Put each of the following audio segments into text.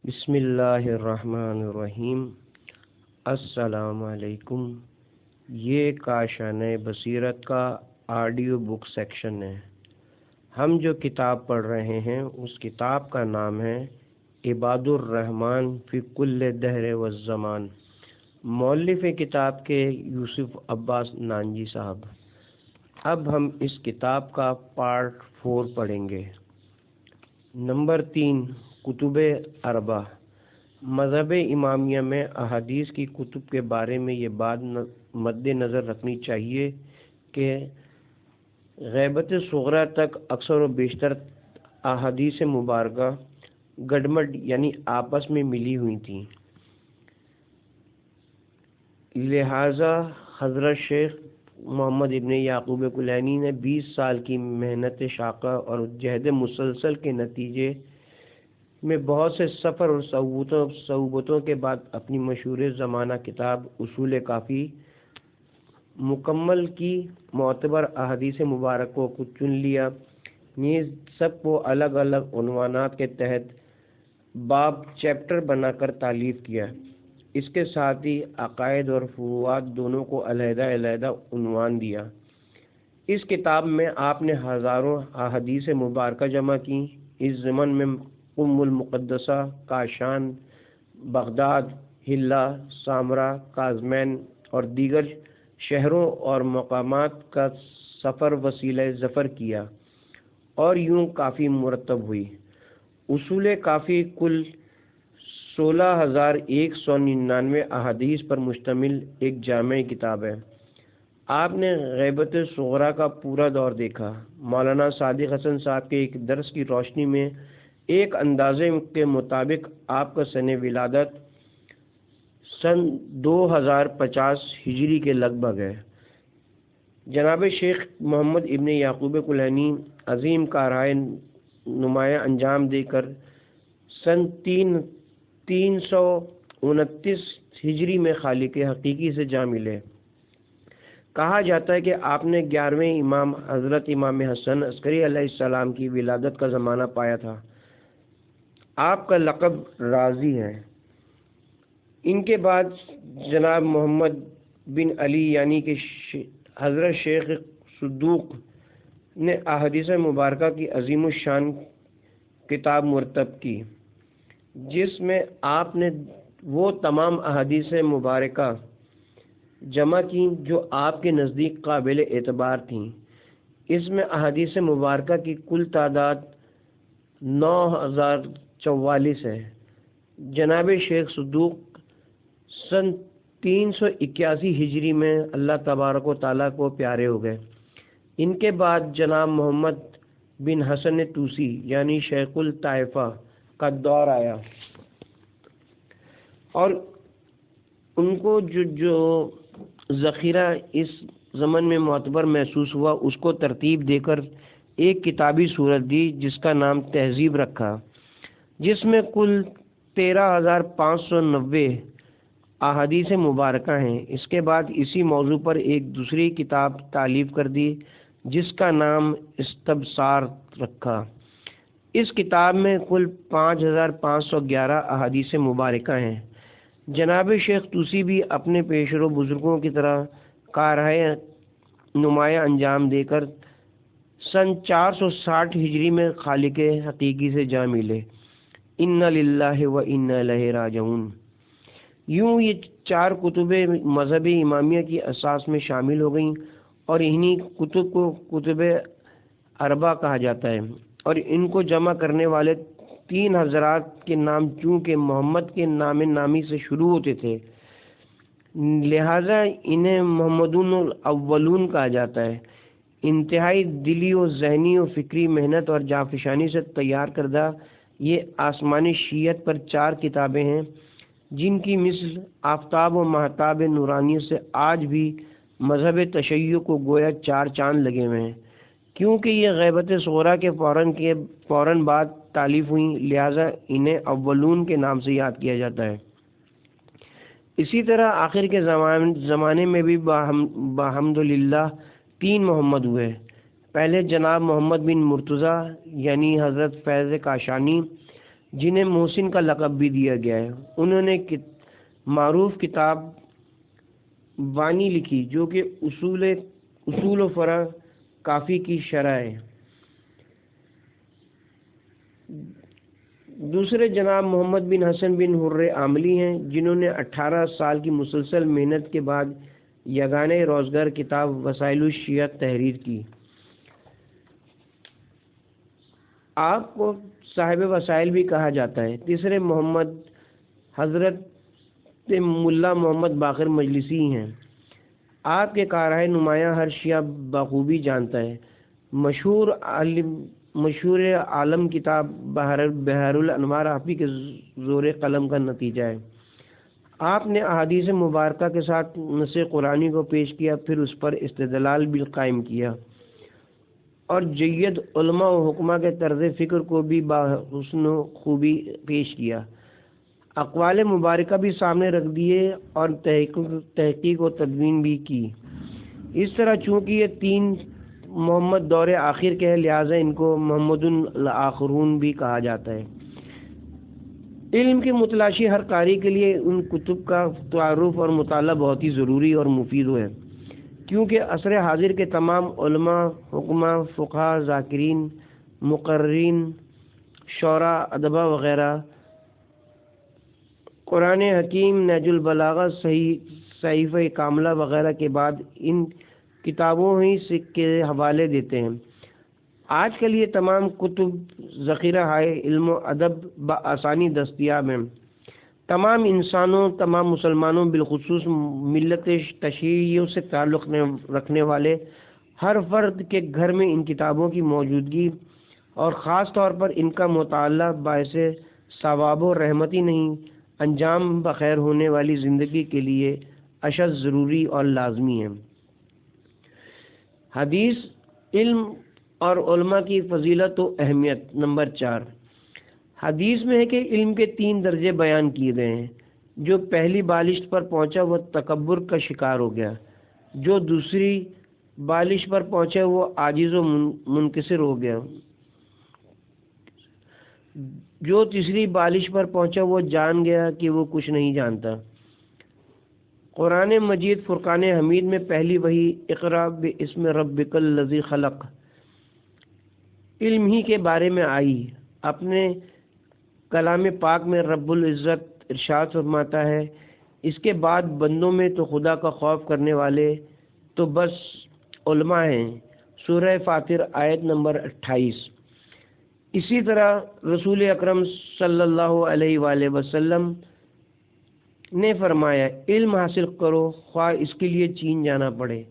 بسم اللہ الرحمن الرحیم۔ السلام علیکم۔ یہ کاشانِ بصیرت کا آڈیو بک سیکشن ہے۔ ہم جو کتاب پڑھ رہے ہیں اس کتاب کا نام ہے عباد الرحمن فی کل دہر و زمان، مؤلف کتاب کے یوسف عباس نانجی صاحب۔ اب ہم اس کتاب کا پارٹ 4 پڑھیں گے۔ نمبر 3، کتب اربع۔ مذہب امامیہ میں احادیث کی کتب کے بارے میں یہ بات مد نظر رکھنی چاہیے کہ غیبت صغریٰ تک اکثر و بیشتر احادیث مبارکہ گڈمڈ یعنی آپس میں ملی ہوئی تھیں، لہذا حضرت شیخ محمد ابن یعقوب کلینی نے 20 سال کی محنت شاقہ اور جہد مسلسل کے نتیجے میں بہت سے سفر اور صعوبتوں کے بعد اپنی مشہور زمانہ کتاب اصول کافی مکمل کی۔ معتبر احادیث مبارکوں کو چن لیا، نیز سب کو الگ الگ عنوانات کے تحت باب چیپٹر بنا کر تالیف کیا۔ اس کے ساتھ ہی عقائد اور فروعات دونوں کو علیحدہ علیحدہ عنوان دیا۔ اس کتاب میں آپ نے ہزاروں احادیث مبارکہ جمع کی۔ اس ضمن میں ام المقدسہ، کاشان، بغداد، حلہ، سامرا، کاظمین اور دیگر شہروں اور مقامات کا سفر وسیلہ ظفر کیا اور یوں کافی مرتب ہوئی۔ اصول کافی کل 16,199 احادیث پر مشتمل ایک جامع کتاب ہے۔ آپ نے غیبت صغریٰ کا پورا دور دیکھا۔ مولانا صادق حسن صاحب کے ایک درس کی روشنی میں ایک اندازے کے مطابق آپ کا سن ولادت سن 2050 ہجری کے لگ بھگ ہے۔ جناب شیخ محمد ابن یعقوب کلینی عظیم کارہائے نمایاں انجام دے کر سن 329 ہجری میں خالق حقیقی سے جا ملے۔ کہا جاتا ہے کہ آپ نے 11ویں امام حضرت امام حسن عسکری علیہ السلام کی ولادت کا زمانہ پایا تھا۔ آپ کا لقب رازی ہے۔ ان کے بعد جناب محمد بن علی یعنی کہ حضرت شیخ صدوق نے احادیث مبارکہ کی عظیم الشان کتاب مرتب کی، جس میں آپ نے وہ تمام احادیث مبارکہ جمع کی جو آپ کے نزدیک قابل اعتبار تھیں۔ اس میں احادیث مبارکہ کی کل تعداد 9,044 ہے۔ جناب شیخ صدوق سن 381 ہجری میں اللہ تبارک و تعالیٰ کو پیارے ہو گئے۔ ان کے بعد جناب محمد بن حسن توسی یعنی شیخ الطائفہ کا دور آیا اور ان کو جو ذخیرہ اس زمن میں معتبر محسوس ہوا اس کو ترتیب دے کر ایک کتابی صورت دی جس کا نام تہذیب رکھا، جس میں کل 13,590 احادیث مبارکہ ہیں۔ اس کے بعد اسی موضوع پر ایک دوسری کتاب تالیف کر دی جس کا نام استبصار رکھا۔ اس کتاب میں کل 5,511 احادیث مبارکہ ہیں۔ جناب شیخ توسی بھی اپنے پیشرو بزرگوں کی طرح کارہائے نمایاں انجام دے کر سن 460 ہجری میں خالق حقیقی سے جا ملے۔ انا للہ و انا الیہ راجعون۔ یوں یہ 4 کتب مذہب امامیہ کی اساس میں شامل ہو گئیں اور انہی کتب کو کتب اربع کہا جاتا ہے، اور ان کو جمع کرنے والے 3 حضرات کے نام چونکہ محمد کے نام نامی سے شروع ہوتے تھے لہذا انہیں محمدون الاولون کہا جاتا ہے۔ انتہائی دلی و ذہنی و فکری محنت اور جانفشانی سے تیار کردہ یہ آسمانی شیعت پر 4 کتابیں ہیں جن کی مثل آفتاب و مہتاب نورانیت سے آج بھی مذہب تشیع کو گویا 4 چاند لگے ہوئے ہیں۔ کیونکہ یہ غیبت صغریٰ کے فوراً بعد تالیف ہوئیں لہذا انہیں اولون کے نام سے یاد کیا جاتا ہے۔ اسی طرح آخر کے زمانے میں بھی بحمدللہ 3 محمد ہوئے۔ پہلے جناب محمد بن مرتضیٰ یعنی حضرت فیض کاشانی، جنہیں محسن کا لقب بھی دیا گیا ہے۔ انہوں نے معروف کتاب وانی لکھی جو کہ اصول و فرع کافی کی شرح ہے۔ دوسرے جناب محمد بن حسن بن حر عاملی ہیں، جنہوں نے 18 سال کی مسلسل محنت کے بعد یگانہ روزگار کتاب وسائل الشیعہ تحریر کی۔ آپ کو صاحب وسائل بھی کہا جاتا ہے۔ تیسرے محمد حضرت ملا محمد باقر مجلسی ہیں۔ آپ کے کارۂ نمایاں ہر شیعہ بخوبی جانتا ہے۔ مشہور عالم کتاب بحر الانوار آپ ہی کے زور قلم کا نتیجہ ہے۔ آپ نے احادیث مبارکہ کے ساتھ نص قرآنی کو پیش کیا، پھر اس پر استدلال بھی قائم کیا اور جید علماء و حکماء کے طرز فکر کو بھی بحسن و خوبی پیش کیا۔ اقوال مبارکہ بھی سامنے رکھ دیے اور تحقیق و تدوین بھی کی۔ اس طرح چونکہ یہ تین محمد دور آخر کے ہیں، لہٰذا ان کو محمد الآخرون بھی کہا جاتا ہے۔ علم کی متلاشی ہر قاری کے لیے ان کتب کا تعارف اور مطالعہ بہت ہی ضروری اور مفید ہے، کیونکہ عصر حاضر کے تمام علماء، حکماء، فقہا، ذاکرین، مقررین، شعراء، ادباء وغیرہ قرآن حکیم، نہج البلاغہ، صحیفہ کاملہ وغیرہ کے بعد ان کتابوں ہی کے حوالے دیتے ہیں۔ آج کل یہ تمام کتب ذخیرہ علم و ادب بآسانی دستیاب ہیں۔ تمام انسانوں، تمام مسلمانوں، بالخصوص ملت تشیعیوں سے تعلق رکھنے والے ہر فرد کے گھر میں ان کتابوں کی موجودگی اور خاص طور پر ان کا مطالعہ باعث ثواب و رحمت ہی نہیں، انجام بخیر ہونے والی زندگی کے لیے اشد ضروری اور لازمی ہے۔ حدیث، علم اور علماء کی فضیلت و اہمیت۔ نمبر 4، حدیث میں ہے کہ علم کے 3 درجے بیان کیے گئے ہیں۔ جو پہلی بالشت پر پہنچا وہ تکبر کا شکار ہو گیا، جو دوسری بالشت پر پہنچا وہ عاجز و منکسر ہو گیا، جو تیسری بالشت پر پہنچا وہ جان گیا کہ وہ کچھ نہیں جانتا۔ قرآن مجید فرقان حمید میں پہلی وحی اقرا باسم ربک الذی خلق علم ہی کے بارے میں آئی۔ اپنے کلام پاک میں رب العزت ارشاد فرماتا ہے، اس کے بعد بندوں میں تو خدا کا خوف کرنے والے تو بس علماء ہیں۔ سورہ فاطر آیت نمبر 28۔ اسی طرح رسول اکرم صلی اللہ علیہ وآلہ وسلم نے فرمایا، علم حاصل کرو خواہ اس کے لیے چین جانا پڑے۔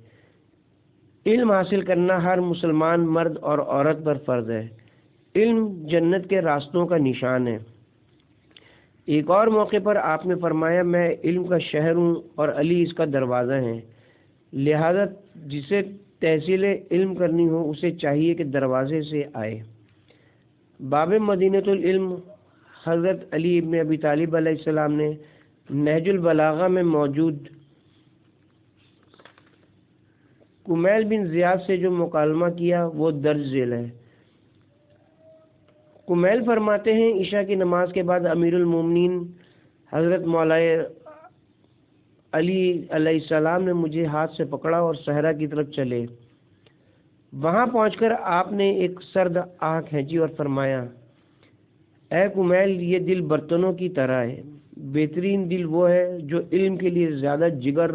علم حاصل کرنا ہر مسلمان مرد اور عورت پر فرض ہے۔ علم جنت کے راستوں کا نشان ہے۔ ایک اور موقع پر آپ نے فرمایا، میں علم کا شہر ہوں اور علی اس کا دروازہ ہے، لہذا جسے تحصیل علم کرنی ہو اسے چاہیے کہ دروازے سے آئے۔ باب مدینۃ العلم حضرت علی ابن ابی طالب علیہ السلام نے نہج البلاغہ میں موجود کمیل بن زیاد سے جو مکالمہ کیا وہ درج ذیل ہے۔ کمیل فرماتے ہیں، عشاء کی نماز کے بعد امیر المومنین حضرت مولانا علی علیہ السلام نے مجھے ہاتھ سے پکڑا اور صحرا کی طرف چلے۔ وہاں پہنچ کر آپ نے ایک سرد آہ کھینچی اور فرمایا، اے کمیل، یہ دل برتنوں کی طرح ہے۔ بہترین دل وہ ہے جو علم کے لیے زیادہ جگر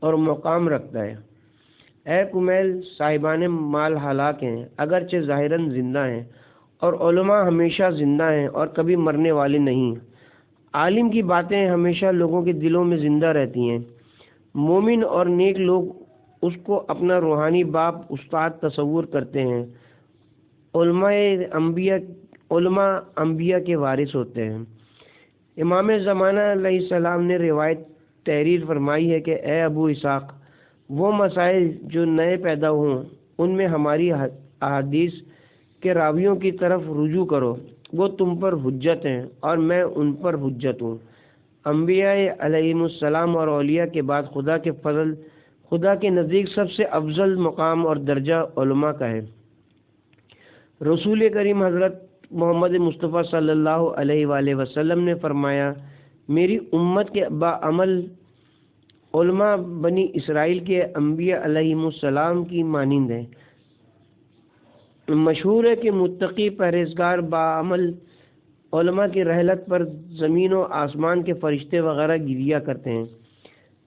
اور مقام رکھتا ہے۔ اے کمیل، صاحبان مال ہلاک ہیں، اگرچہ ظاہراً زندہ ہیں، اور علماء ہمیشہ زندہ ہیں اور کبھی مرنے والے نہیں۔ عالم کی باتیں ہمیشہ لوگوں کے دلوں میں زندہ رہتی ہیں۔ مومن اور نیک لوگ اس کو اپنا روحانی باپ استاد تصور کرتے ہیں۔ علماء انبیاء کے وارث ہوتے ہیں۔ امام زمانہ علیہ السلام نے روایت تحریر فرمائی ہے کہ اے ابو اسحاق، وہ مسائل جو نئے پیدا ہوں ان میں ہماری احادیث کے راویوں کی طرف رجوع کرو، وہ تم پر حجت ہیں اور میں ان پر حجت ہوں۔ انبیاء علیہم السلام اور اولیاء کے بعد خدا کے نزدیک سب سے افضل مقام اور درجہ علماء کا ہے۔ رسول کریم حضرت محمد مصطفیٰ صلی اللہ علیہ وآلہ وسلم نے فرمایا، میری امت کے بعمل علماء بنی اسرائیل کے انبیاء علیہم السلام کی مانند ہیں۔ مشہور ہے کہ متقی پرہیزگار بعمل علماء کی رحلت پر زمین و آسمان کے فرشتے وغیرہ گریا کرتے ہیں۔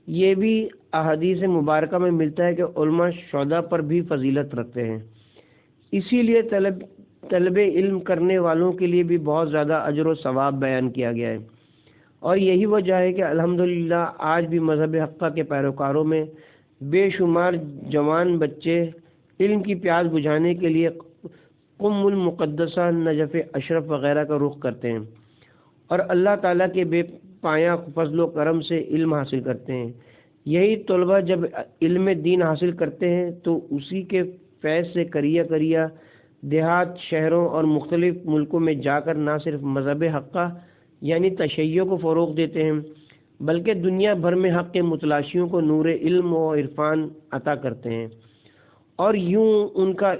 یہ بھی احادیث مبارکہ میں ملتا ہے کہ علماء شہداء پر بھی فضیلت رکھتے ہیں۔ اسی لیے طلب علم کرنے والوں کے لیے بھی بہت زیادہ اجر و ثواب بیان کیا گیا ہے، اور یہی وجہ ہے کہ الحمدللہ آج بھی مذہب حقہ کے پیروکاروں میں بے شمار جوان بچے علم کی پیاس بجھانے کے لیے قم المقدسہ، نجف اشرف وغیرہ کا رخ کرتے ہیں، اور اللہ تعالیٰ کے بے پایاں فضل و کرم سے علم حاصل کرتے ہیں۔ یہی طلبہ جب علم دین حاصل کرتے ہیں تو اسی کے فیض سے کریہ دیہات، شہروں اور مختلف ملکوں میں جا کر نہ صرف مذہب حقہ یعنی تشیع کو فروغ دیتے ہیں، بلکہ دنیا بھر میں حق کے متلاشیوں کو نور علم و عرفان عطا کرتے ہیں، اور یوں ان کا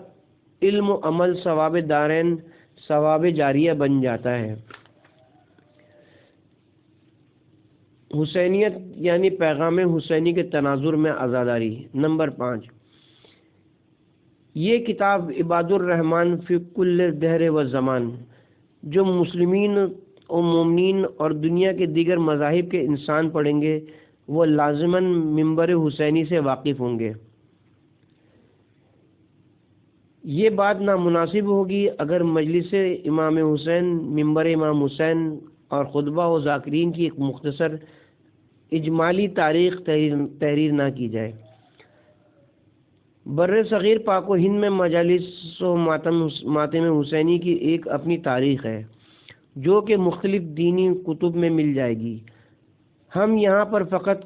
علم و عمل ثواب دارین، ثواب جاریہ بن جاتا ہے۔ حسینیت یعنی پیغام حسینی کے تناظر میں عزاداری۔ نمبر 5، یہ کتاب عباد الرحمن فی کل دہر و زمان، جو مسلمین و مومنین اور دنیا کے دیگر مذاہب کے انسان پڑھیں گے وہ لازماً منبر حسینی سے واقف ہوں گے۔ یہ بات نامناسب ہوگی اگر مجلس امام حسین، منبر امام حسین اور خطبہ و ذاکرین کی ایک مختصر اجمالی تاریخ تحریر نہ کی جائے۔ بر صغیر پاک و ہند میں مجالس و ماتم حسینی کی ایک اپنی تاریخ ہے جو کہ مختلف دینی کتب میں مل جائے گی۔ ہم یہاں پر فقط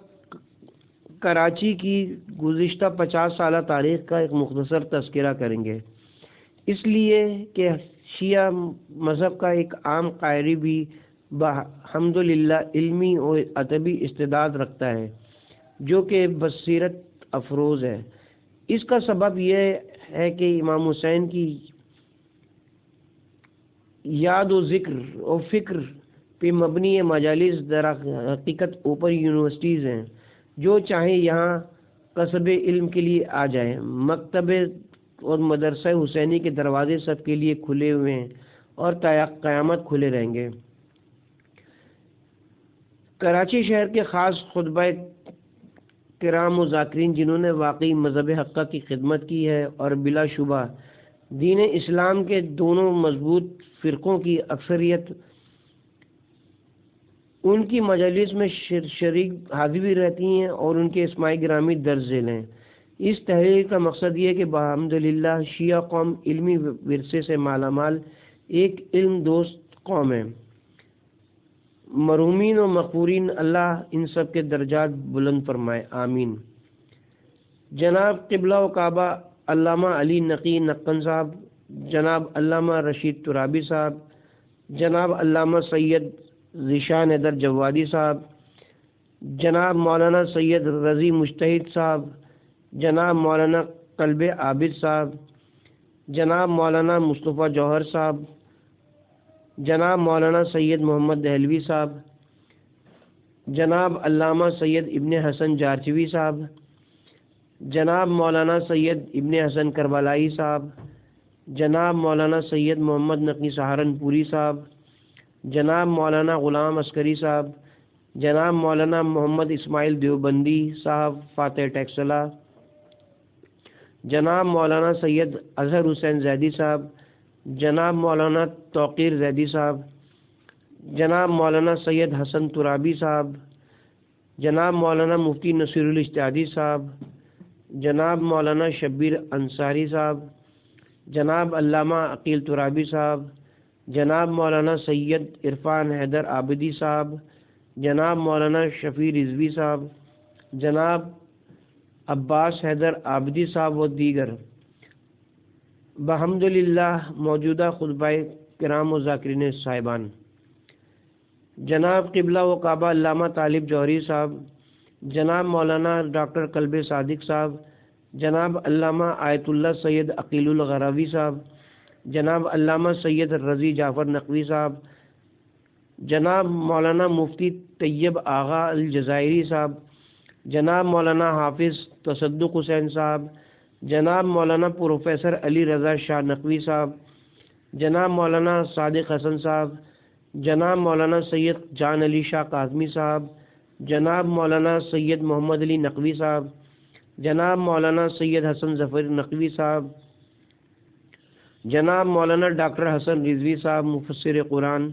کراچی کی گزشتہ 50 سالہ تاریخ کا ایک مختصر تذکرہ کریں گے، اس لیے کہ شیعہ مذہب کا ایک عام قاری بھی الحمدللہ علمی اور ادبی استعداد رکھتا ہے جو کہ بصیرت افروز ہے۔ اس کا سبب یہ ہے کہ امام حسین کی یاد و ذکر و فکر پہ مبنی مجالس در حقیقت اوپن یونیورسٹیز ہیں، جو چاہیں یہاں کسب علم کے لیے آ جائیں۔ مکتب اور مدرسہ حسینی کے دروازے سب کے لیے کھلے ہوئے ہیں اور قیامت کھلے رہیں گے۔ کراچی شہر کے خاص خطبہ کرام و ذاکرین جنہوں نے واقعی مذہب حقہ کی خدمت کی ہے اور بلا شبہ دین اسلام کے دونوں مضبوط فرقوں کی اکثریت ان کی مجالس میں شریک حاضر بھی رہتی ہیں اور ان کے اسماء گرامی درج ذیل ہیں۔ اس تحریر کا مقصد یہ ہے کہ الحمدللہ شیعہ قوم علمی ورثے سے مالا مال ایک علم دوست قوم ہے۔ مرحومین و مغفورین اللہ ان سب کے درجات بلند فرمائے، آمین۔ جناب قبلہ و کعبہ علامہ علی نقی نقن صاحب، جناب علامہ رشید ترابی صاحب، جناب علامہ سید ذیشان حیدر جوادی صاحب، جناب مولانا سید رضی مجتہد صاحب، جناب مولانا قلب عابد صاحب، جناب مولانا مصطفیٰ جوہر صاحب، جناب مولانا سید محمد دہلوی صاحب، جناب علامہ سید ابن حسن جارچوی صاحب، جناب مولانا سید ابن حسن کربلائی صاحب، جناب مولانا سید محمد نقی سہارنپوری صاحب، جناب مولانا غلام عسکری صاحب، جناب مولانا محمد اسماعیل دیوبندی صاحب فاتح ٹیکسلا، جناب مولانا سید اظہر حسین زیدی صاحب، جناب مولانا توقیر زیدی صاحب، جناب مولانا سید حسن ترابی صاحب، جناب مولانا مفتی نصیر الاشتہادی صاحب، جناب مولانا شبیر انصاری صاحب، جناب علامہ عقیل ترابی صاحب، جناب مولانا سید عرفان حیدر عابدی صاحب، جناب مولانا شفیع رضوی صاحب، جناب عباس حیدر عابدی صاحب و دیگر۔ بحمدللہ موجودہ خطبہ کرام و ذاکرین صاحبان، جناب قبلہ و کعبہ علامہ طالب جوہری صاحب، جناب مولانا ڈاکٹر قلب صادق صاحب، جناب علامہ آیت اللہ سید عقیل الغراوی صاحب، جناب علامہ سید رضی جعفر نقوی صاحب، جناب مولانا مفتی طیب آغا الجزائری صاحب، جناب مولانا حافظ تصدق حسین صاحب، جناب مولانا پروفیسر علی رضا شاہ نقوی صاحب، جناب مولانا صادق حسن صاحب، جناب مولانا سید جان علی شاہ قاسمی صاحب، جناب مولانا سید محمد علی نقوی صاحب، جناب مولانا سید حسن ظفر نقوی صاحب، جناب مولانا ڈاکٹر حسن رضوی صاحب مفسر قرآن،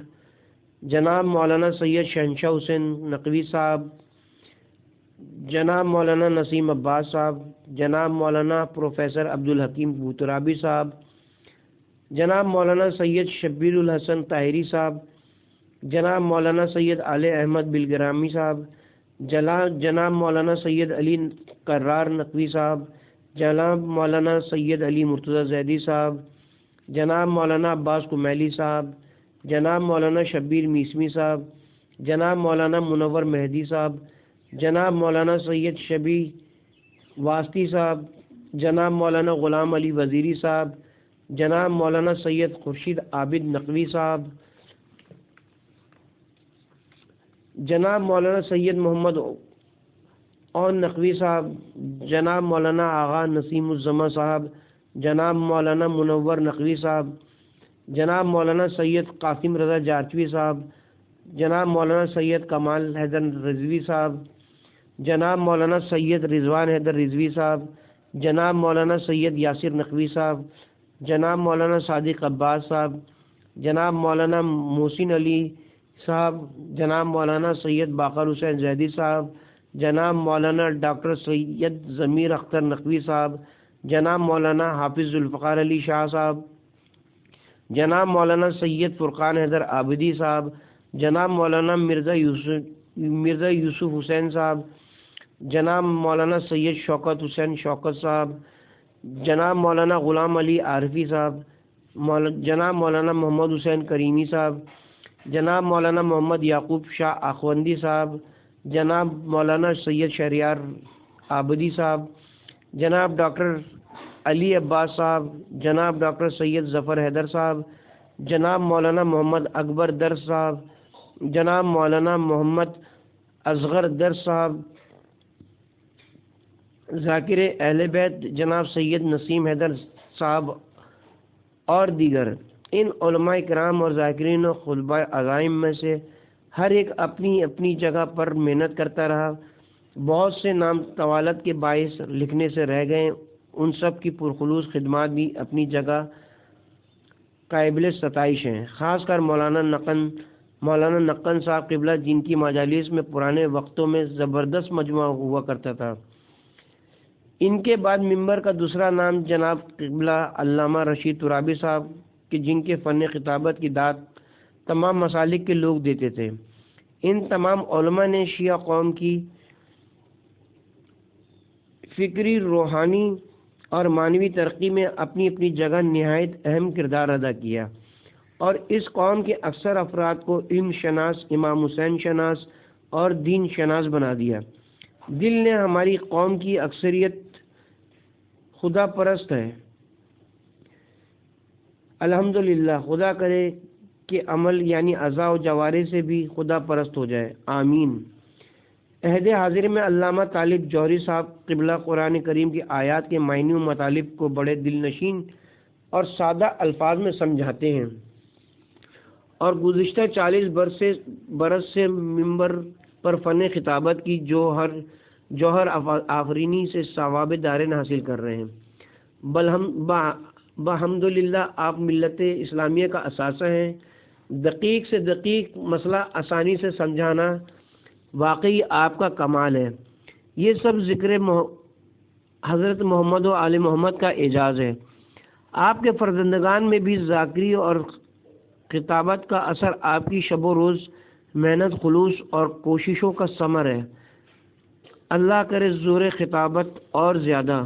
جناب مولانا سید شہنشاہ حسین نقوی صاحب، جناب مولانا نسیم عباس صاحب، جناب مولانا پروفیسر عبدالحکیم بوترابی صاحب، جناب مولانا سید شبیر الحسن طاہری صاحب، جناب مولانا سید علی احمد بلگرامی صاحب، جناب مولانا سید علی کرار نقوی صاحب، جناب مولانا سید علی مرتضی زیدی صاحب، جناب مولانا عباس کمیلی صاحب، جناب مولانا شبیر میسمی صاحب، جناب مولانا منور مہدی صاحب، جناب مولانا سید شبی واسطی صاحب، جناب مولانا غلام علی وزیری صاحب، جناب مولانا سید خورشید عابد نقوی صاحب، جناب مولانا سید محمد اون نقوی صاحب، جناب مولانا آغا نسیم الزماں صاحب، جناب مولانا منور نقوی صاحب، جناب مولانا سید قاسم رضا جارچوی صاحب، جناب مولانا سید کمال حیدر رضوی صاحب، جناب مولانا سید رضوان حیدر رضوی صاحب، جناب مولانا سید یاسر نقوی صاحب، جناب مولانا صادق عباس صاحب، جناب مولانا محسن علی صاحب، جناب مولانا سید باقر حسین زیدی صاحب، جناب مولانا ڈاکٹر سید ضمیر اختر نقوی صاحب، جناب مولانا حافظ ذوالفقار علی شاہ صاحب، جناب مولانا سید فرقان حیدر عابدی صاحب، جناب مولانا مرزا یوسف حسین صاحب، جناب مولانا سید شوکت حسین شوکت صاحب، جناب مولانا غلام علی عارفی صاحب، جناب مولانا محمد حسین کریمی صاحب، جناب مولانا محمد یعقوب شاہ آخوندی صاحب، جناب مولانا سید شہریار عابدی صاحب، جناب ڈاکٹر علی عباس صاحب، جناب ڈاکٹر سید ظفر حیدر صاحب، جناب مولانا محمد اکبر درس صاحب، جناب مولانا محمد اصغر درس صاحب، ذاکر اہل بیت جناب سید نسیم حیدر صاحب اور دیگر۔ ان علماء کرام اور ذاکرین و خطبہ عزائم میں سے ہر ایک اپنی اپنی جگہ پر محنت کرتا رہا۔ بہت سے نام طوالت کے باعث لکھنے سے رہ گئے، ان سب کی پرخلوص خدمات بھی اپنی جگہ قابل ستائش ہیں۔ خاص کر مولانا نقن صاحب قبلہ، جن کی مجالس میں پرانے وقتوں میں زبردست مجموعہ ہوا کرتا تھا۔ ان کے بعد ممبر کا دوسرا نام جناب قبلہ علامہ رشید ترابی صاحب کہ جن کے فن خطابت کی داد تمام مسالک کے لوگ دیتے تھے۔ ان تمام علماء نے شیعہ قوم کی فکری، روحانی اور معنوی ترقی میں اپنی اپنی جگہ نہایت اہم کردار ادا کیا اور اس قوم کے اکثر افراد کو علم شناس، امام حسین شناس اور دین شناس بنا دیا۔ دل نے ہماری قوم کی اکثریت خدا پرست ہے، الحمدللہ۔ خدا کرے کہ عمل یعنی اعضاء و جوارح سے بھی خدا پرست ہو جائے، آمین۔ عہد حاضر میں علامہ طالب جوہری صاحب قبلہ قرآن کریم کی آیات کے معنی و مطالب کو بڑے دل نشین اور سادہ الفاظ میں سمجھاتے ہیں اور گزشتہ 40 برس سے ممبر پر فن خطابت کی جوہر آفرینی سے ثواب دارین حاصل کر رہے ہیں۔ بحمدللہ آپ ملت اسلامیہ کا اثاثہ ہیں۔ دقیق سے دقیق مسئلہ آسانی سے سمجھانا واقعی آپ کا کمال ہے۔ یہ سب ذکر حضرت محمد و آل محمد کا اعجاز ہے۔ آپ کے فرزندگان میں بھی ذاکری اور خطابت کا اثر آپ کی شب و روز محنت، خلوص اور کوششوں کا ثمر ہے۔ اللہ کرے زور خطابت اور زیادہ،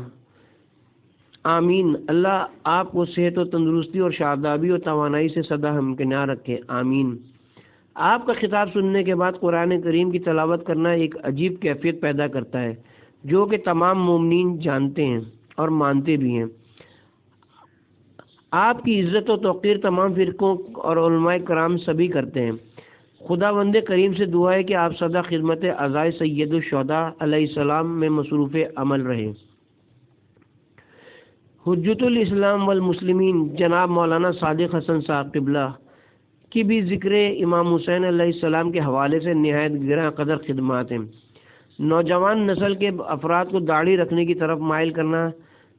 آمین۔ اللہ آپ کو صحت و تندرستی اور شادابی و توانائی سے سدا ہمکنار رکھے، آمین۔ آپ کا خطاب سننے کے بعد قرآن کریم کی تلاوت کرنا ایک عجیب کیفیت پیدا کرتا ہے جو کہ تمام مومنین جانتے ہیں اور مانتے بھی ہیں۔ آپ کی عزت و توقیر تمام فرقوں اور علماء کرام سبھی کرتے ہیں۔ خداوند کریم سے دعا ہے کہ آپ سدا خدمت عزائے سید الشہداء علیہ السلام میں مصروف عمل رہیں۔ حجت الاسلام والمسلمین جناب مولانا صادق حسن صاحب قبلہ کی بھی ذکر امام حسین علیہ السلام کے حوالے سے نہایت گراں قدر خدمات ہیں۔ نوجوان نسل کے افراد کو داڑھی رکھنے کی طرف مائل کرنا،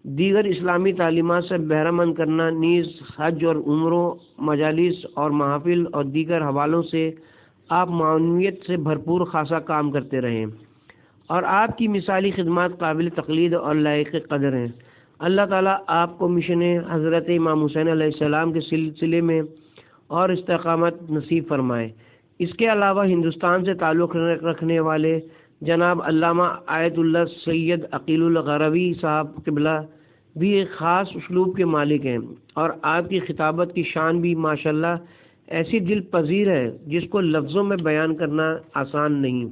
دیگر اسلامی تعلیمات سے بہرہ مند کرنا، نیز حج اور عمروں، مجالس اور محافل اور دیگر حوالوں سے آپ معاونیت سے بھرپور خاصا کام کرتے رہیں اور آپ کی مثالی خدمات قابل تقلید اور لائق قدر ہیں۔ اللہ تعالیٰ آپ کو مشن حضرت امام حسین علیہ السلام کے سلسلے میں اور استقامت نصیب فرمائے۔ اس کے علاوہ ہندوستان سے تعلق رکھنے والے جناب علامہ آیت اللہ سید عقیل الغروی صاحب قبلہ بھی ایک خاص اسلوب کے مالک ہیں اور آپ کی خطابت کی شان بھی ماشاءاللہ ایسی دل پذیر ہے جس کو لفظوں میں بیان کرنا آسان نہیں۔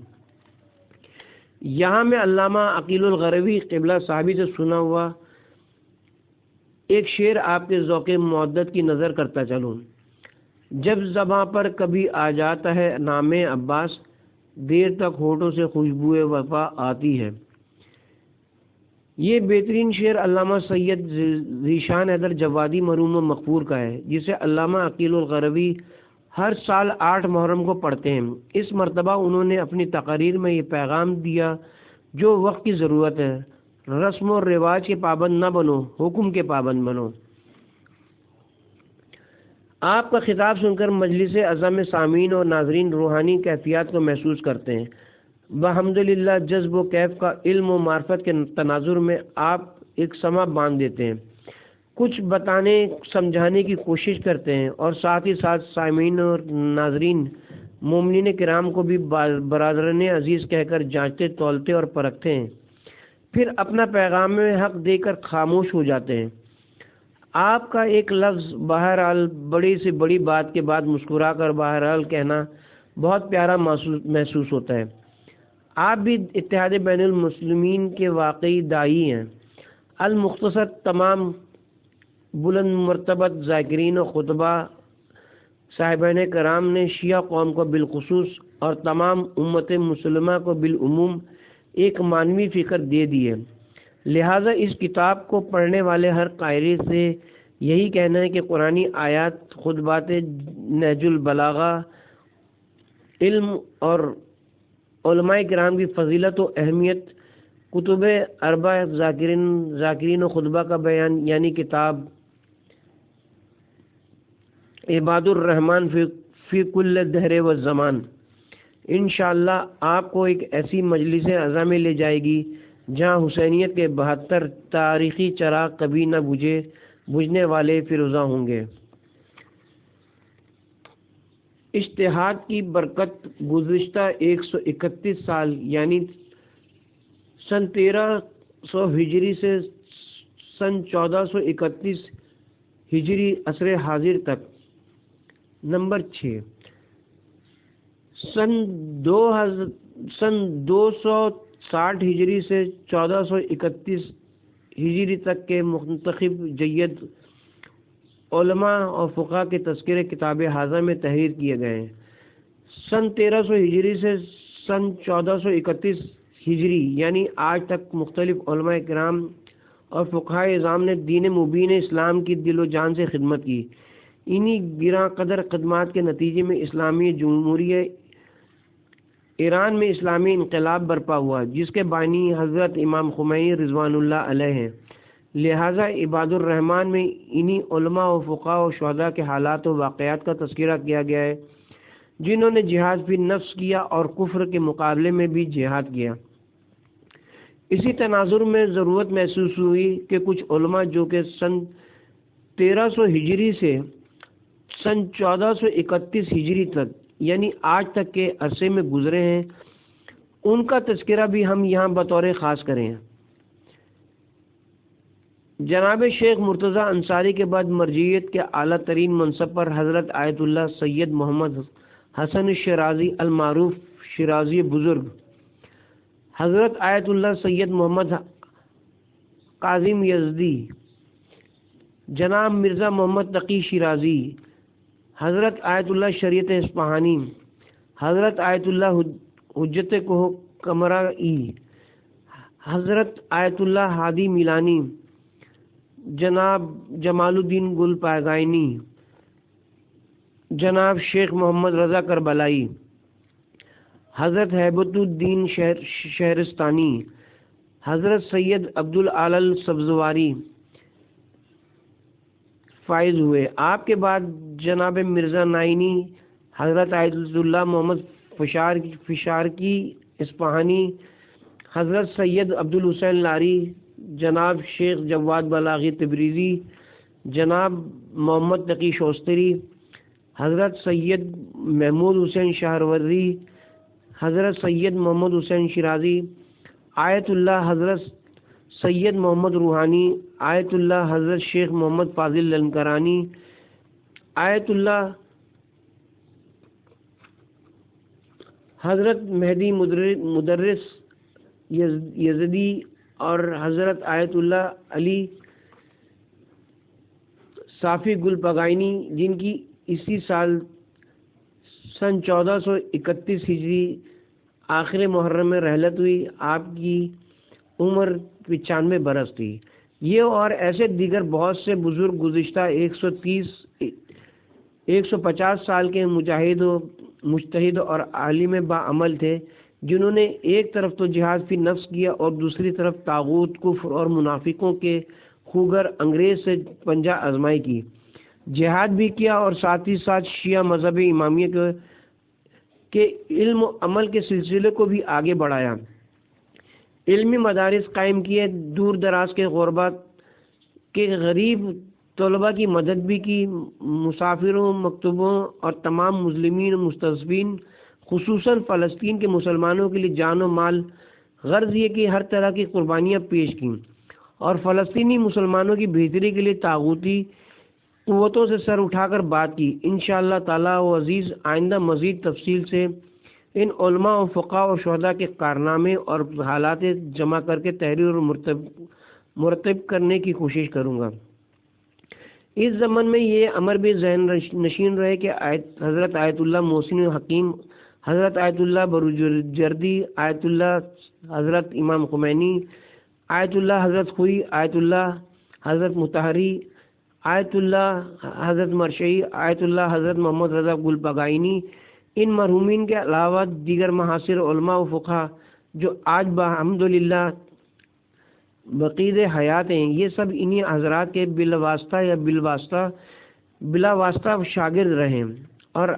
یہاں میں علامہ عقیل الغروی قبلہ صاحبی سے سنا ہوا ایک شعر آپ کے ذوق معدت کی نظر کرتا چلوں۔ جب زباں پر کبھی آ جاتا ہے نام عباس، دیر تک ہونٹوں سے خوشبو وفا آتی ہے۔ یہ بہترین شعر علامہ سید ذیشان حیدر جوادی مرحوم و مغفور کا ہے، جسے علامہ عقیل الغروی ہر سال 8 محرم کو پڑھتے ہیں۔ اس مرتبہ انہوں نے اپنی تقاریر میں یہ پیغام دیا، جو وقت کی ضرورت ہے، رسم و رواج کے پابند نہ بنو، حکم کے پابند بنو۔ آپ کا خطاب سن کر مجلس اعظم میں سامعین اور ناظرین روحانی کیفیات کو محسوس کرتے ہیں۔ بحمدللہ جذب و کیف کا علم و معرفت کے تناظر میں آپ ایک سما باندھ دیتے ہیں، کچھ بتانے سمجھانے کی کوشش کرتے ہیں اور ساتھ ہی ساتھ سامعین اور ناظرین مومنین کرام کو بھی برادران عزیز کہہ کر جانچتے تولتے اور پرکھتے ہیں، پھر اپنا پیغام حق دے کر خاموش ہو جاتے ہیں۔ آپ کا ایک لفظ بہرحال بڑی سے بڑی بات کے بعد مسکرا کر بہرحال کہنا بہت پیارا محسوس ہوتا ہے۔ آپ بھی اتحاد بین المسلمین کے واقعی داعی ہیں۔ المختصر تمام بلند مرتبت ذاکرین و خطبہ صاحبان کرام نے شیعہ قوم کو بالخصوص اور تمام امت مسلمہ کو بالعموم ایک معنوی فکر دے دی ہے۔ لہٰذا اس کتاب کو پڑھنے والے ہر قاری سے یہی کہنا ہے کہ قرآنی آیات، خطبات نہج البلاغہ، علم اور علماء کرام کی فضیلت و اہمیت، کتب اربع ذاکرین و خطبہ کا بیان یعنی کتاب عباد الرحمن فی کل دہر و زمان، انشاءاللہ آپ کو ایک ایسی مجلس اعظم میں لے جائے گی جہاں حسینیت کے 72 تاریخی چراغ کبھی نہ بجھنے والے فیروزاں ہوں گے۔ اجتہاد کی برکت گزشتہ 131 سال یعنی سن 1300 ہجری سے سن 1431 ہجری عصر حاضر تک۔ نمبر 6، سن 260 ہجری سے 1431 ہجری تک کے منتخب جید علماء اور فقہا کے تذکرے کتاب ہاذا میں تحریر کیے گئے ہیں۔ سن 1300 ہجری سے سن 1431 ہجری یعنی آج تک مختلف علماء کرام اور فقہائے اعظام نے دین مبین اسلام کی دل و جان سے خدمت کی۔ انہی گراں قدر خدمات کے نتیجے میں اسلامی جمہوریہ ایران میں اسلامی انقلاب برپا ہوا، جس کے بانی حضرت امام خمینی رضوان اللہ علیہ ہیں۔ لہٰذا عباد الرحمن میں انہی علماء و فقہاء و شہداء کے حالات و واقعات کا تذکرہ کیا گیا ہے جنہوں نے جہاد فی نفس کیا اور کفر کے مقابلے میں بھی جہاد کیا۔ اسی تناظر میں ضرورت محسوس ہوئی کہ کچھ علماء جو کہ سن 1300 ہجری سے سن 1431 ہجری تک یعنی آج تک کے عرصے میں گزرے ہیں، ان کا تذکرہ بھی ہم یہاں بطور خاص کریں۔ جناب شیخ مرتضیٰ انصاری کے بعد مرجعیت کے اعلیٰ ترین منصب پر حضرت آیت اللہ سید محمد حسن الشیرازی المعروف شیرازی بزرگ، حضرت آیت اللہ سید محمد کاظم یزدی جناب مرزا محمد تقی شیرازی، حضرت آیت اللہ شریعت اصفہانی، حضرت آیت اللہ حجت کو کمرائی، حضرت آیت اللہ ہادی میلانی، جناب جمال الدین گل پائگائنی، جناب شیخ محمد رضا کربلائی، حضرت ہیبت الدین شہرستانی، حضرت سید عبدالعال سبزواری فائز ہوئے۔ آپ کے بعد جناب مرزا نائینی، حضرت آیت اللہ محمد فشار کی اصفہانی، حضرت سید عبدالحسین لاری، جناب شیخ جواد بلاغی تبریزی، جناب محمد تقی شوستری، حضرت سید محمود حسین شہروردی، حضرت سید محمد حسین شیرازی، آیت اللہ حضرت سید محمد روحانی، آیت اللہ حضرت شیخ محمد فاضل لنکرانی، آیت اللہ حضرت مہدی مدرس یزدی اور حضرت آیت اللہ علی صافی گل پگائنی، جن کی اسی سال سن 1431 ہجری آخر محرم میں رحلت ہوئی۔ آپ کی عمر 95 برس تھی۔ یہ اور ایسے دیگر بہت سے بزرگ گزشتہ 150 سال کے مجتہد اور عالم باعمل تھے، جنہوں نے ایک طرف تو جہاد فی نفس کیا اور دوسری طرف طاغوت، کفر اور منافقوں کے خوگر انگریز سے پنجہ آزمائی کی، جہاد بھی کیا اور ساتھ ہی ساتھ شیعہ مذہب امامیہ کے علم و عمل کے سلسلے کو بھی آگے بڑھایا، علمی مدارس قائم کیے، دور دراز کے غربات کے غریب طلباء کی مدد بھی کی، مسافروں، مکتوبوں اور تمام مسلمین مستضعفین خصوصاً فلسطین کے مسلمانوں کے لیے جان و مال غرض یہ کہ ہر طرح کی قربانیاں پیش کیں اور فلسطینی مسلمانوں کی بہتری کے لیے طاغوتی قوتوں سے سر اٹھا کر بات کی۔ انشاءاللہ تعالیٰ و عزیز آئندہ مزید تفصیل سے ان علماء و فقہاء و شہداء کے کارنامے اور حالات جمع کر کے تحریر اور مرتب کرنے کی کوشش کروں گا۔ اس زمن میں یہ امر بھی ذہن نشین رہے کہ حضرت آیت اللہ محسن حکیم، حضرت آیت اللہ بروجردی، آیت اللہ حضرت امام خمینی، آیت اللہ حضرت خوئی، آیت اللہ حضرت مطہری، آیت اللہ حضرت مرشعی، آیت اللہ حضرت محمد رضا گل پگائنی، ان مرحومین کے علاوہ دیگر محاصر علماء و فقہا جو آج الحمدللہ بقید حیات ہیں، یہ سب انہی حضرات کے بلا واسطہ شاگرد رہے اور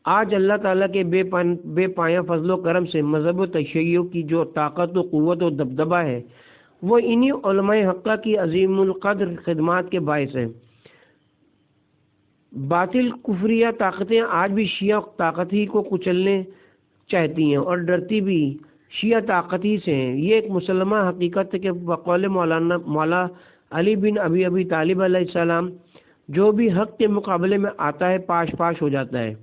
آج اللہ تعالیٰ کے بے پایہ فضل و کرم سے مذہب و تشیع کی جو طاقت و قوت و دبدبہ ہے وہ انہی علماء حقہ کی عظیم القدر خدمات کے باعث ہے۔ باطل کفریہ طاقتیں آج بھی شیعہ طاقت ہی کو کچلنے چاہتی ہیں اور ڈرتی بھی شیعہ طاقت ہی سے ہیں۔ یہ ایک مسلمہ حقیقت ہے کہ بقول مولا علی بن ابی طالب علیہ السلام جو بھی حق کے مقابلے میں آتا ہے پاش پاش ہو جاتا ہے۔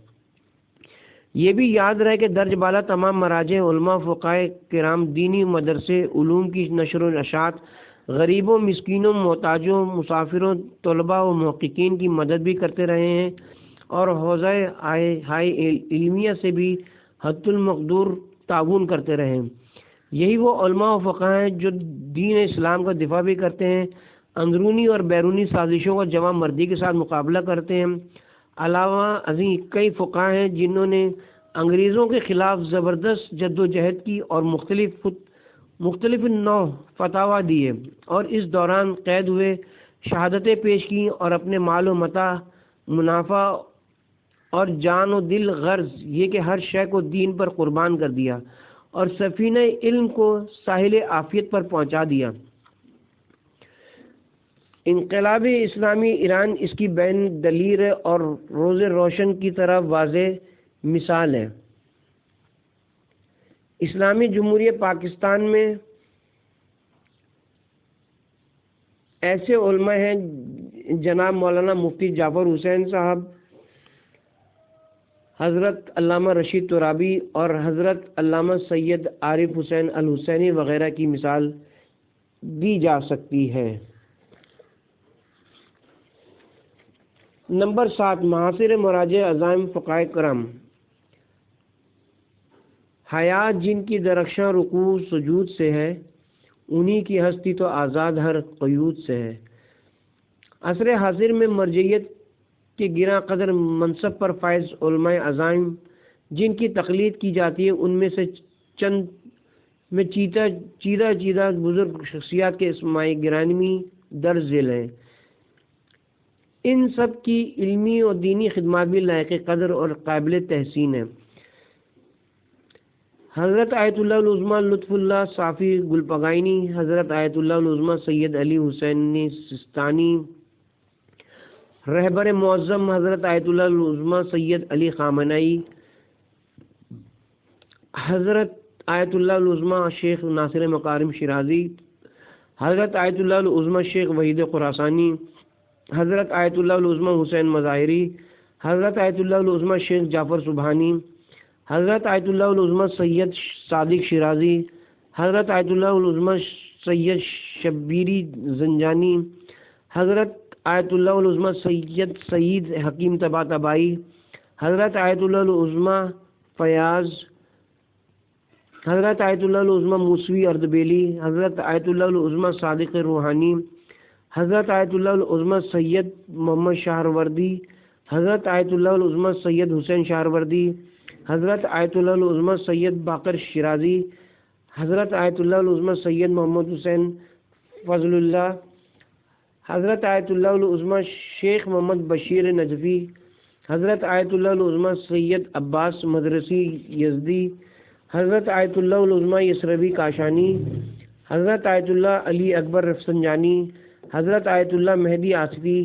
یہ بھی یاد رہے کہ درج بالا تمام مراجع علماء فقہائے کرام دینی مدرسے علوم کی نشر و نشات غریبوں، مسکینوں، محتاجوں، مسافروں، طلباء و محققین کی مدد بھی کرتے رہے ہیں اور حوزہ ہائی علمیہ سے بھی حد المقدور تعاون کرتے رہے ہیں۔ یہی وہ علماء و فقہاء ہیں جو دین اسلام کا دفاع بھی کرتے ہیں، اندرونی اور بیرونی سازشوں کا جوان مردی کے ساتھ مقابلہ کرتے ہیں۔ علاوہ ازیں کئی فقہاء ہیں جنہوں نے انگریزوں کے خلاف زبردست جد و جہد کی اور مختلف نوع فتاویٰ دیے اور اس دوران قید ہوئے شہادتیں پیش کیں اور اپنے مال و متاع، منافع اور جان و دل غرض یہ کہ ہر شے کو دین پر قربان کر دیا اور سفینہ علم کو ساحل عافیت پر پہنچا دیا۔ انقلاب اسلامی ایران اس کی بین دلیر اور روز روشن کی طرح واضح مثال ہے۔ اسلامی جمہوریہ پاکستان میں ایسے علماء ہیں جناب مولانا مفتی جعفر حسین صاحب، حضرت علامہ رشید ترابی اور حضرت علامہ سید عارف حسین الحسینی وغیرہ کی مثال دی جا سکتی ہے۔ نمبر 7، محاصر مراجع عزائم فقہائے کرام۔ حیات جن کی درخشاں رکوع سجود سے ہے، انہی کی ہستی تو آزاد ہر قیود سے ہے۔ عصر حاضر میں مرجعیت کے گراں قدر منصب پر فائز علماء عزائم جن کی تقلید کی جاتی ہے، ان میں سے چند میں چیدہ بزرگ شخصیات کے اسماء گرامی درج ذیل ہیں۔ ان سب کی علمی اور دینی خدمات بھی لائق قدر اور قابل تحسین ہیں۔ حضرت آیت اللہ العظمیٰ لطف اللہ صافی گلپگائنی، حضرت آیت اللہ العظمیٰ سید علی حسینی سستانی، رہبر معظم حضرت آیت اللہ العظمیٰ سید علی خامنئی، حضرت آیت اللہ العظمیٰ شیخ ناصر مکارم شیرازی، حضرت آیت اللہ العظمیٰ شیخ وحید خراسانی، حضرت آیت اللہ العظمیٰ حسین مظاہری، حضرت آیت اللہ العظمیٰ شیخ جعفر سبحانی، حضرت آیت اللہ العظمیٰ سید صادق شیرازی، حضرت آیت اللہ العظمیٰ سید شبیری زنجانی، حضرت آیت اللہ العظمیٰ سید حکیم طباطبائی، حضرت آیت اللہ العظمیٰ فیاض، حضرت آیت اللہ العظمیٰ موسوی اردبیلی، حضرت آیت اللہ العظمیٰ صادق روحانی، حضرت آیت اللہ العظمیٰ سید محمد شہروردی، حضرت آیت اللہ العظمیٰ سید حسین شہروردی، حضرت آیت اللہ العظمیٰ سید باقر شیرازی، حضرت آیت اللہ العظمیٰ سید محمد حسین فضل اللہ، حضرت آیت اللہ العظمیٰ شیخ محمد بشیر نجفی، حضرت آیت اللہ العظمیٰ سید عباس مدرسی یزدی، حضرت آیت اللہ العظمیٰ یسروی کاشانی، حضرت آیت اللہ علی اکبر رفسنجانی، حضرت آیت اللہ مہدی آصفی،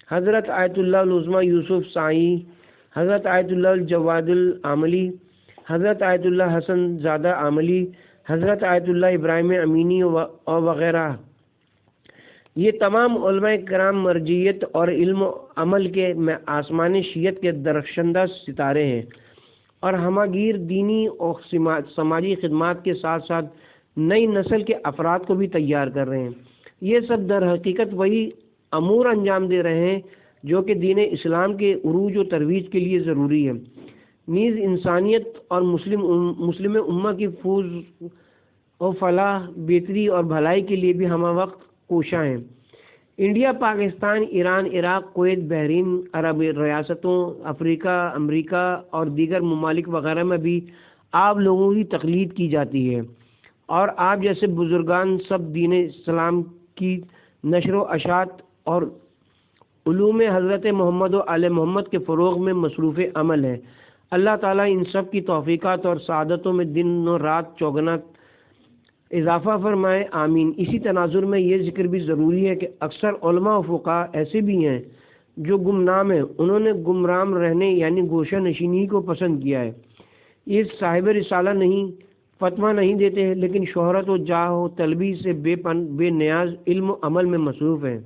حضرت آیت اللہ العظمیٰ یوسف سائی، حضرت آیت اللہ الجواد العاملی، حضرت آیت اللہ حسن زادہ عاملی، حضرت آیت اللہ ابراہیم امینی اور وغیرہ۔ یہ تمام علماء کرام مرجعیت اور علم و عمل کے آسمان شیعت کے درخشندہ ستارے ہیں، اور ہماگیر دینی اور سماجی خدمات کے ساتھ ساتھ نئی نسل کے افراد کو بھی تیار کر رہے ہیں۔ یہ سب در حقیقت وہی امور انجام دے رہے ہیں جو کہ دین اسلام کے عروج و ترویج کے لیے ضروری ہے، نیز انسانیت اور مسلم امہ کی فوز و فلاح، بہتری اور بھلائی کے لیے بھی ہمہ وقت کوشاں ہیں۔ انڈیا، پاکستان، ایران، عراق، کویت، بحرین، عرب ریاستوں، افریقہ، امریکہ اور دیگر ممالک وغیرہ میں بھی آپ لوگوں کی تقلید کی جاتی ہے، اور آپ جیسے بزرگان سب دین اسلام کی نشر و اشاعت اور علوم حضرت محمد و آل محمد کے فروغ میں مصروف عمل ہے۔ اللہ تعالیٰ ان سب کی توفیقات اور سعادتوں میں دن و رات چوگنا اضافہ فرمائے، آمین۔ اسی تناظر میں یہ ذکر بھی ضروری ہے کہ اکثر علماء و فقہاء ایسے بھی ہیں جو گمنام ہیں، انہوں نے گمرام رہنے یعنی گوشہ نشینی کو پسند کیا ہے۔ یہ صاحب رسالہ نہیں، فتویٰ نہیں دیتے ہیں، لیکن شہرت و جاہ و طلبی سے بے نیاز علم و عمل میں مصروف ہیں۔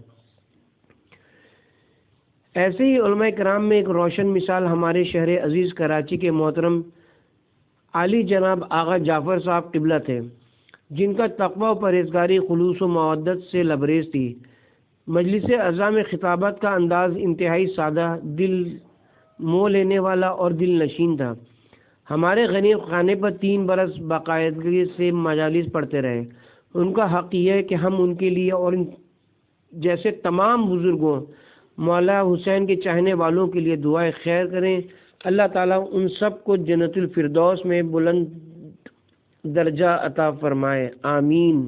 ایسے ہی علماء کرام میں ایک روشن مثال ہمارے شہر عزیز کراچی کے محترم عالی جناب آغا جعفر صاحب قبلہ تھے، جن کا تقویٰ و پرہیزگاری خلوص و مودت سے لبریز تھی۔ مجلس اعضاء میں خطابت کا انداز انتہائی سادہ، دل مو لینے والا اور دل نشین تھا۔ ہمارے غنی خانے پر 3 برس باقاعدگی سے مجالس پڑھتے رہے۔ ان کا حق یہ ہے کہ ہم ان کے لیے اور ان جیسے تمام بزرگوں، مولا حسین کے چاہنے والوں کے لیے دعائے خیر کریں۔ اللہ تعالیٰ ان سب کو جنت الفردوس میں بلند درجہ عطا فرمائے، آمین۔